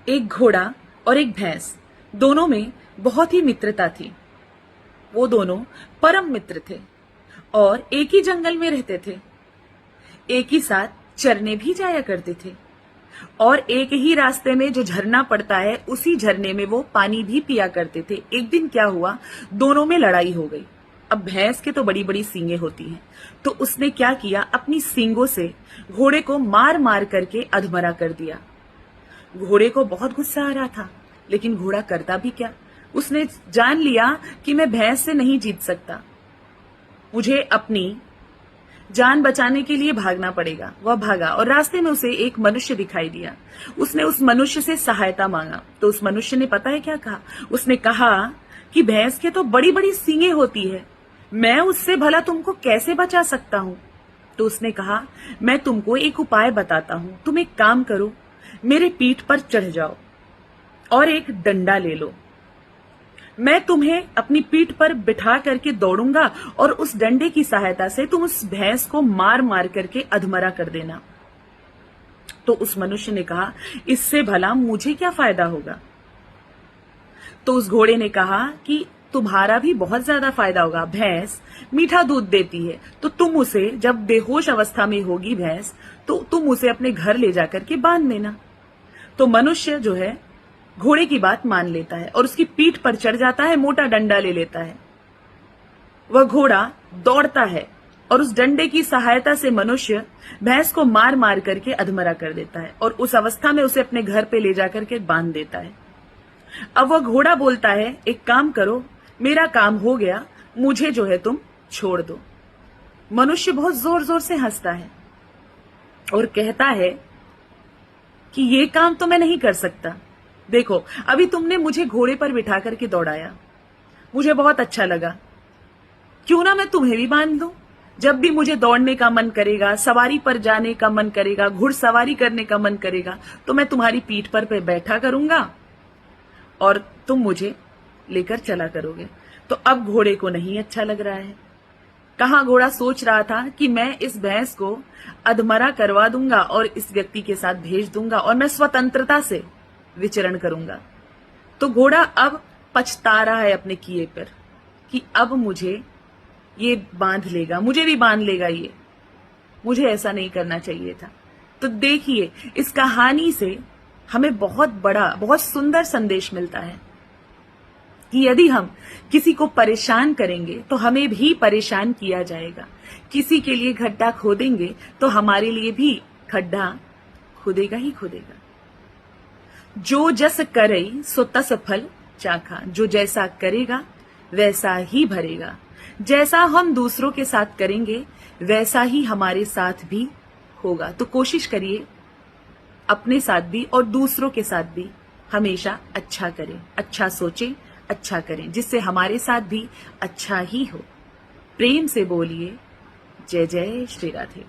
एक घोड़ा और एक भैंस, दोनों में बहुत ही मित्रता थी। वो दोनों परम मित्र थे और एक ही जंगल में रहते थे। एक ही साथ चरने भी जाया करते थे और एक ही रास्ते में जो झरना पड़ता है उसी झरने में वो पानी भी पिया करते थे। एक दिन क्या हुआ, दोनों में लड़ाई हो गई। अब भैंस के तो बड़ी बड़ी सींगें होती हैं, तो उसने क्या किया, अपनी सींगों से घोड़े को मार मार करके अधमरा कर दिया। घोड़े को बहुत गुस्सा आ रहा था, लेकिन घोड़ा करता भी क्या, उसने जान लिया कि मैं भैंस से नहीं जीत सकता, मुझे अपनी जान बचाने के लिए भागना पड़ेगा। वह भागा और रास्ते में उसे एक मनुष्य दिखाई दिया। उसने उस मनुष्य से सहायता मांगा, तो उस मनुष्य ने पता है क्या कहा, उसने कहा कि भैंस के तो बड़ी बड़ी सींगें होती है, मैं उससे भला तुमको कैसे बचा सकता हूं। तो उसने कहा, मैं तुमको एक उपाय बताता हूं, तुम एक काम करो, मेरे पीठ पर चढ़ जाओ और एक डंडा ले लो। मैं तुम्हें अपनी पीठ पर बिठा करके दौड़ूंगा और उस डंडे की सहायता से तुम उस भैंस को मार मार करके अधमरा कर देना। तो उस मनुष्य ने कहा, इससे भला मुझे क्या फायदा होगा। तो उस घोड़े ने कहा कि तुम्हारा भी बहुत ज्यादा फायदा होगा। भैंस मीठा दूध देती है, तो तुम उसे, जब बेहोश अवस्था में होगी भैंस, तो तुम उसे अपने घर ले जाकर के बांध देना। तो मनुष्य जो है घोड़े की बात मान लेता है और उसकी पीठ पर चढ़ जाता है, मोटा डंडा ले लेता है। वह घोड़ा दौड़ता है और उस डंडे की सहायता से मनुष्य भैंस को मार मार करके अधमरा कर देता है और उस अवस्था में उसे अपने घर पे ले जाकर के बांध देता है। अब वह घोड़ा बोलता है, एक काम करो, मेरा काम हो गया, मुझे जो है तुम छोड़ दो। मनुष्य बहुत जोर जोर से हंसता है और कहता है कि ये काम तो मैं नहीं कर सकता। देखो, अभी तुमने मुझे घोड़े पर बिठा करके दौड़ाया, मुझे बहुत अच्छा लगा, क्यों ना मैं तुम्हें भी बांध दूं। जब भी मुझे दौड़ने का मन करेगा, सवारी पर जाने का मन करेगा, घुड़सवारी करने का मन करेगा, तो मैं तुम्हारी पीठ पर बैठा करूंगा और तुम मुझे लेकर चला करोगे। तो अब घोड़े को नहीं अच्छा लग रहा है। कहां घोड़ा सोच रहा था कि मैं इस भैंस को अधमरा करवा दूंगा और इस व्यक्ति के साथ भेज दूंगा और मैं स्वतंत्रता से विचरण करूंगा। तो घोड़ा अब पछता रहा है अपने किए पर कि अब मुझे ये बांध लेगा, मुझे भी बांध लेगा ये, मुझे ऐसा नहीं करना चाहिए था। तो देखिए, इस कहानी से हमें बहुत बड़ा, बहुत सुंदर संदेश मिलता है कि यदि हम किसी को परेशान करेंगे तो हमें भी परेशान किया जाएगा। किसी के लिए गड्ढा खोदेंगे तो हमारे लिए भी गड्ढा खोदेगा ही खोदेगा। जो जस करई सो तस फल चाखा, जो जैसा करेगा वैसा ही भरेगा। जैसा हम दूसरों के साथ करेंगे वैसा ही हमारे साथ भी होगा। तो कोशिश करिए अपने साथ भी और दूसरों के साथ भी हमेशा अच्छा करें, अच्छा सोचें, अच्छा करें, जिससे हमारे साथ भी अच्छा ही हो। प्रेम से बोलिए, जय जय श्री राधे।